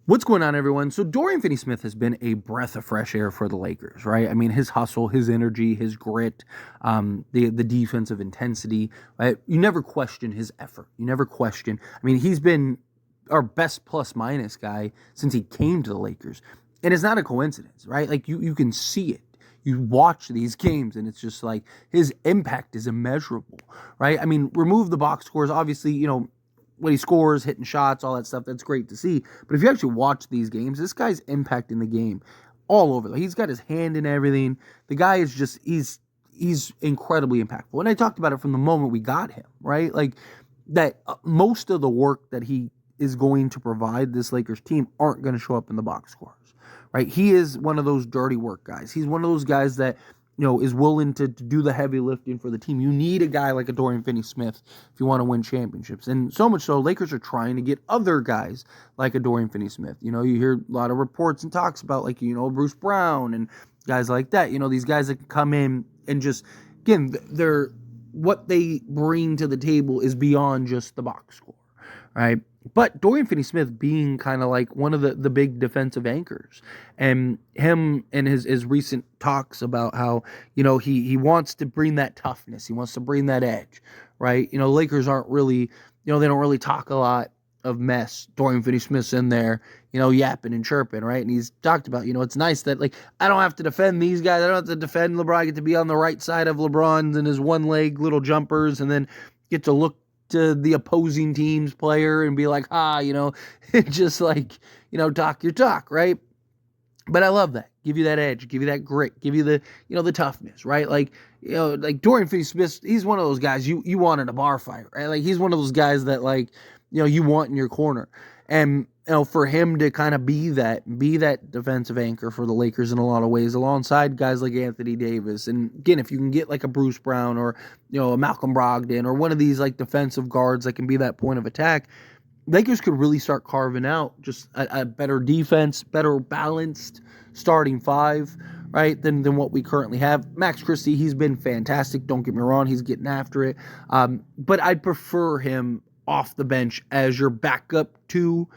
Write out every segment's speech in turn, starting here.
What's going on, everyone? So Dorian Finney Smith has been a breath of fresh air for the Lakers, right? I mean, his hustle, his energy, his grit, the defensive intensity. Right? You never question his effort. You never question. I mean, he's been our best plus minus guy since he came to the Lakers, and it's not a coincidence, right? Like you can see it. You watch these games, and it's just like his impact is immeasurable, right? I mean, remove the box scores. Obviously, when he scores, hitting shots, all that stuff, that's great to see. But if you actually watch these games, this guy's impacting the game all over. He's got his hand in everything. The guy is just, he's incredibly impactful. And I talked about it from the moment we got him, right? Like that most of the work that he is going to provide this Lakers team aren't going to show up in the box scores, right? He is one of those dirty work guys. He's one of those guys that is willing to do the heavy lifting for the team. You need a guy like a Dorian Finney Smith if you want to win championships. And so much so, Lakers are trying to get other guys like a Dorian Finney Smith. You hear a lot of reports and talks about Bruce Brown and guys like that. These guys that can come in and just, again, what they bring to the table is beyond just the box score, right? But Dorian Finney Smith being kind of like one of the big defensive anchors, and him and his recent talks about how, he wants to bring that toughness. He wants to bring that edge, right? Lakers aren't really, they don't really talk a lot of mess. Dorian Finney Smith's in there, yapping and chirping, right? And he's talked about, it's nice that, like, I don't have to defend these guys. I don't have to defend LeBron. I get to be on the right side of LeBron and his one-leg little jumpers, and then get to look to the opposing team's player and be like, just like, talk your talk, right? But I love that. Give you that edge, give you that grit, give you the, the toughness, right? Like, like Dorian Finney-Smith, he's one of those guys you want in a bar fight, right? Like, he's one of those guys that, like, you want in your corner. And, for him to kind of be that defensive anchor for the Lakers in a lot of ways, alongside guys like Anthony Davis. And again, if you can get like a Bruce Brown or, a Malcolm Brogdon or one of these like defensive guards that can be that point of attack, Lakers could really start carving out just a better defense, better balanced starting five, right, than what we currently have. Max Christie, he's been fantastic. Don't get me wrong. He's getting after it. But I'd prefer him off the bench as your backup two,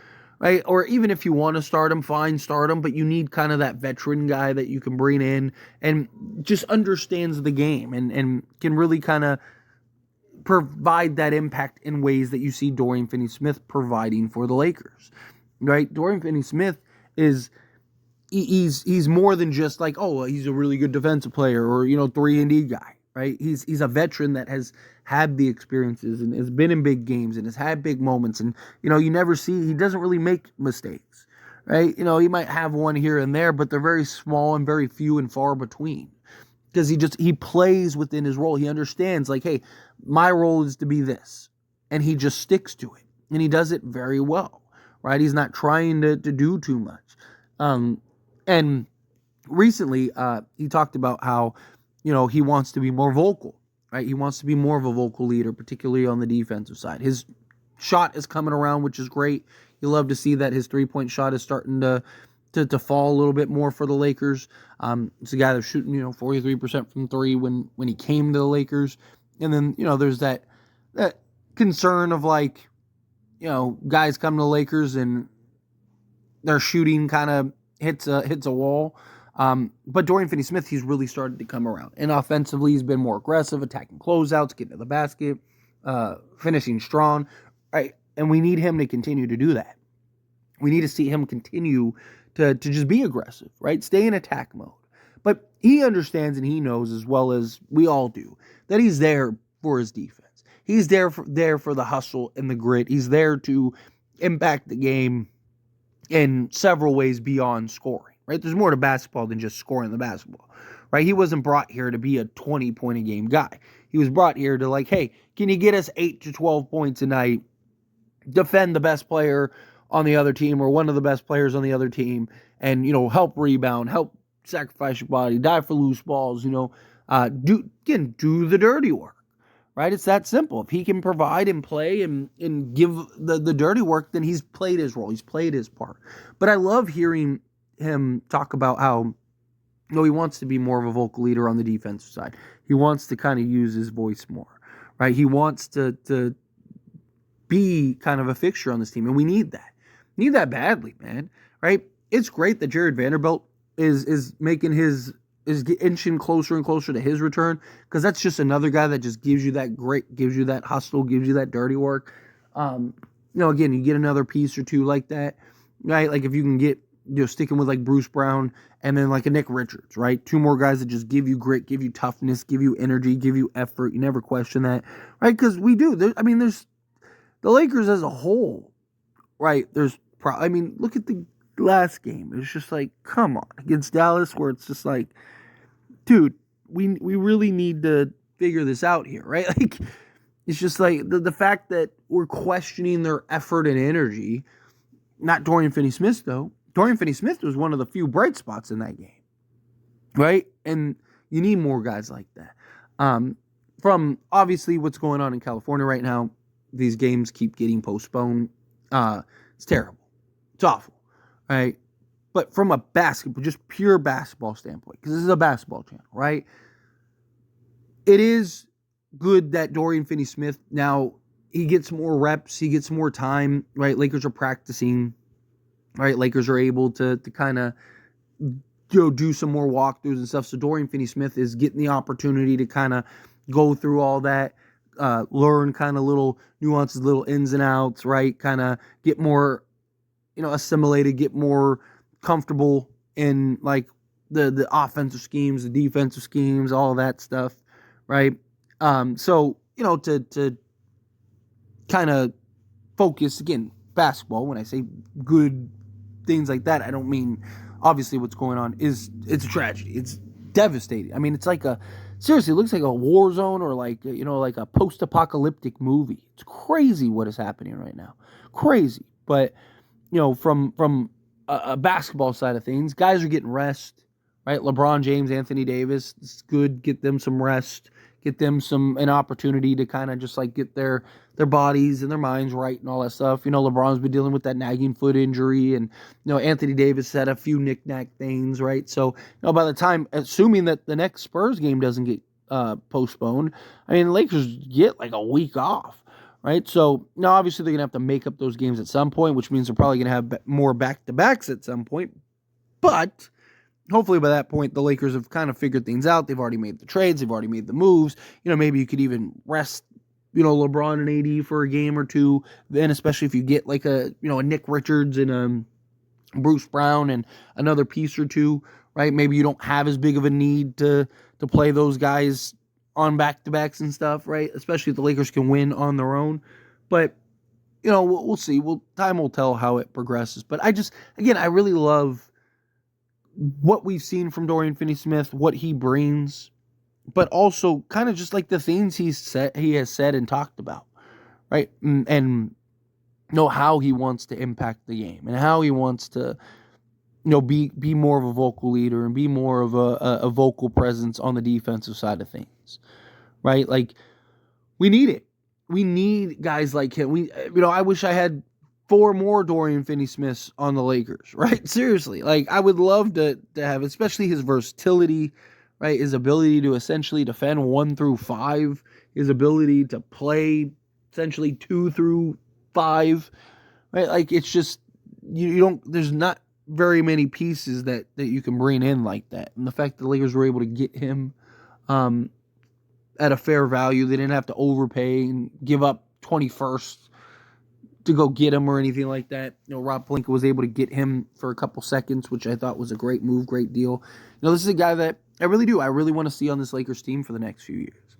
right? Or even if you want to start him, fine, start him. But you need kind of that veteran guy that you can bring in and just understands the game and can really kind of provide that impact in ways that you see Dorian Finney Smith providing for the Lakers, right? Dorian Finney Smith is he's more than just like, oh, he's a really good defensive player or 3-and-D guy, right? He's a veteran that has had the experiences and has been in big games and has had big moments, and you never see, he doesn't really make mistakes, right? He might have one here and there, but they're very small and very few and far between. Because he plays within his role. He understands, like, hey, my role is to be this. And he just sticks to it. And he does it very well, right? He's not trying to do too much. And recently, he talked about how, he wants to be more vocal, right? He wants to be more of a vocal leader, particularly on the defensive side. His shot is coming around, which is great. You love to see that his three-point shot is starting to fall a little bit more for the Lakers. It's a guy that's shooting, 43% from three when he came to the Lakers. And then, there's that concern of, like, guys come to the Lakers and their shooting kind of hits a wall. But Dorian Finney Smith, he's really started to come around. And offensively, he's been more aggressive, attacking closeouts, getting to the basket, finishing strong, right? And we need him to continue to do that. We need to see him continue to just be aggressive, right? Stay in attack mode. But he understands and he knows, as well as we all do, that he's there for his defense. He's there for the hustle and the grit. He's there to impact the game in several ways beyond scoring, right? There's more to basketball than just scoring the basketball, right? He wasn't brought here to be a 20-point-a-game guy. He was brought here to, like, hey, can you get us 8 to 12 points a night, defend the best player on the other team or one of the best players on the other team, and, help rebound, help sacrifice your body, dive for loose balls, do the dirty work, right? It's that simple. If he can provide and play and give the dirty work, then he's played his role. He's played his part. But I love hearing him talk about how, he wants to be more of a vocal leader on the defensive side. He wants to kind of use his voice more, right? He wants to be kind of a fixture on this team, and we need that. Need that badly, man. Right? It's great that Jared Vanderbilt is making is inching closer and closer to his return, because that's just another guy that just gives you that grit, gives you that hustle, gives you that dirty work. Again, you get another piece or two like that, right? Like if you can get, sticking with like Bruce Brown and then like a Nick Richards, right? Two more guys that just give you grit, give you toughness, give you energy, give you effort. You never question that, right? Because we do. There's the Lakers as a whole, right? Look at the last game. It's just like, come on, against Dallas, where it's just like, dude, we really need to figure this out here, right? Like, it's just like the fact that we're questioning their effort and energy. Not Dorian Finney Smith, though. Dorian Finney Smith was one of the few bright spots in that game, right? And you need more guys like that. From obviously what's going on in California right now, these games keep getting postponed. It's terrible. It's awful, right? But from a just pure basketball standpoint, because this is a basketball channel, right? It is good that Dorian Finney Smith now, he gets more reps, he gets more time, right? Lakers are practicing, right? Lakers are able to kind of do some more walkthroughs and stuff. So Dorian Finney Smith is getting the opportunity to kind of go through all that, learn kind of little nuances, little ins and outs, right? Kind of get more, assimilated, get more comfortable in like the offensive schemes, the defensive schemes, all that stuff, right? So to kind of focus again, basketball. When I say good things like that, I don't mean obviously what's going on it's a tragedy. It's devastating. I mean, it's like seriously, it looks like a war zone or like a post-apocalyptic movie. It's crazy what is happening right now. Crazy, but from a basketball side of things, guys are getting rest, right? LeBron James, Anthony Davis, it's good. Get them some rest. Get them an opportunity to kind of just like get their bodies and their minds right and all that stuff. LeBron's been dealing with that nagging foot injury, and Anthony Davis had a few knick-knack things, right? So by the time, assuming that the next Spurs game doesn't get postponed, the Lakers get like a week off, right? So now obviously they're gonna have to make up those games at some point, which means they're probably gonna have more back-to-backs at some point, but hopefully by that point, the Lakers have kind of figured things out. They've already made the trades. They've already made the moves. Maybe you could even rest, LeBron and AD for a game or two. Then, especially if you get like a Nick Richards and Bruce Brown and another piece or two, right? Maybe you don't have as big of a need to play those guys on back-to-backs and stuff, right? Especially if the Lakers can win on their own. But, we'll see. Time will tell how it progresses. But I really love what we've seen from Dorian Finney Smith, what he brings, but also kind of just like the things he has said and talked about, right? And how he wants to impact the game and how he wants to, be more of a vocal leader and be more of a vocal presence on the defensive side of things, right? Like, we need it. We need guys like him. I wish I had 4 more Dorian Finney Smiths on the Lakers, right? Seriously. Like, I would love to have, especially his versatility, right? His ability to essentially defend 1 through 5, his ability to play essentially 2 through 5, right? Like, it's just, there's not very many pieces that you can bring in like that. And the fact that the Lakers were able to get him at a fair value, they didn't have to overpay and give up 21st to go get him or anything like that. Rob Pelinka was able to get him for a couple seconds, which I thought was a great move, great deal. This is a guy that I really want to see on this Lakers team for the next few years,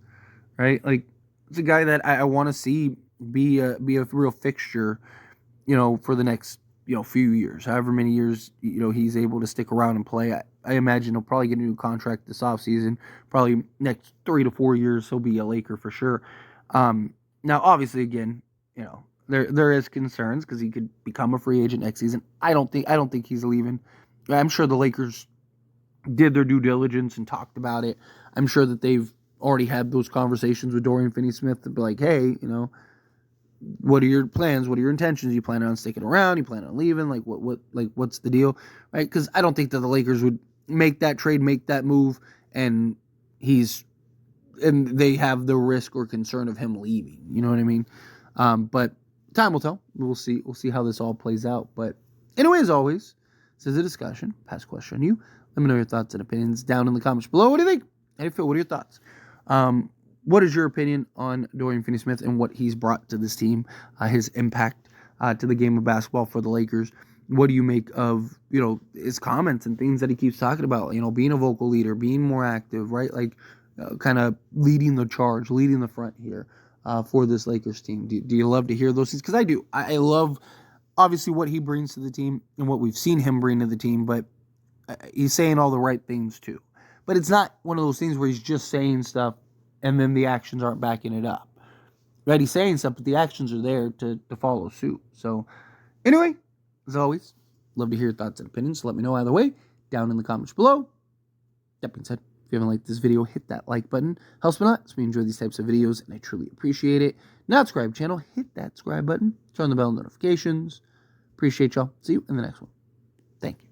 right? Like, it's a guy that I want to see be a real fixture, for the next, few years, however many years, he's able to stick around and play. I imagine he'll probably get a new contract this offseason, probably next 3 to 4 years, he'll be a Laker for sure. Now, obviously, again, There is concerns because he could become a free agent next season. I don't think he's leaving. I'm sure the Lakers did their due diligence and talked about it. I'm sure that they've already had those conversations with Dorian Finney Smith to be like, hey, what are your plans? What are your intentions? You plan on sticking around? You plan on leaving? Like what's the deal, right? Because I don't think that the Lakers would make that trade, make that move, and they have the risk or concern of him leaving. You know what I mean? But time will tell. We'll see how this all plays out. But anyway, as always, this is a discussion. Pass question on you. Let me know your thoughts and opinions down in the comments below. What do you think? How do you feel? What are your thoughts? What is your opinion on Dorian Finney Smith and what he's brought to this team, his impact to the game of basketball for the Lakers? What do you make of, his comments and things that he keeps talking about, being a vocal leader, being more active, right? Like kind of leading the charge, leading the front here for this Lakers team. Do you love to hear those things? Because I do. I love, obviously, what he brings to the team and what we've seen him bring to the team, but he's saying all the right things too. But it's not one of those things where he's just saying stuff and then the actions aren't backing it up. Right? He's saying stuff, but the actions are there to follow suit. So anyway, as always, love to hear your thoughts and opinions. Let me know either way down in the comments below. That being said, if you haven't liked this video, hit that like button. Helps me a lot, so we enjoy these types of videos, and I truly appreciate it. Not subscribe channel, hit that subscribe button. Turn on the bell notifications. Appreciate y'all. See you in the next one. Thank you.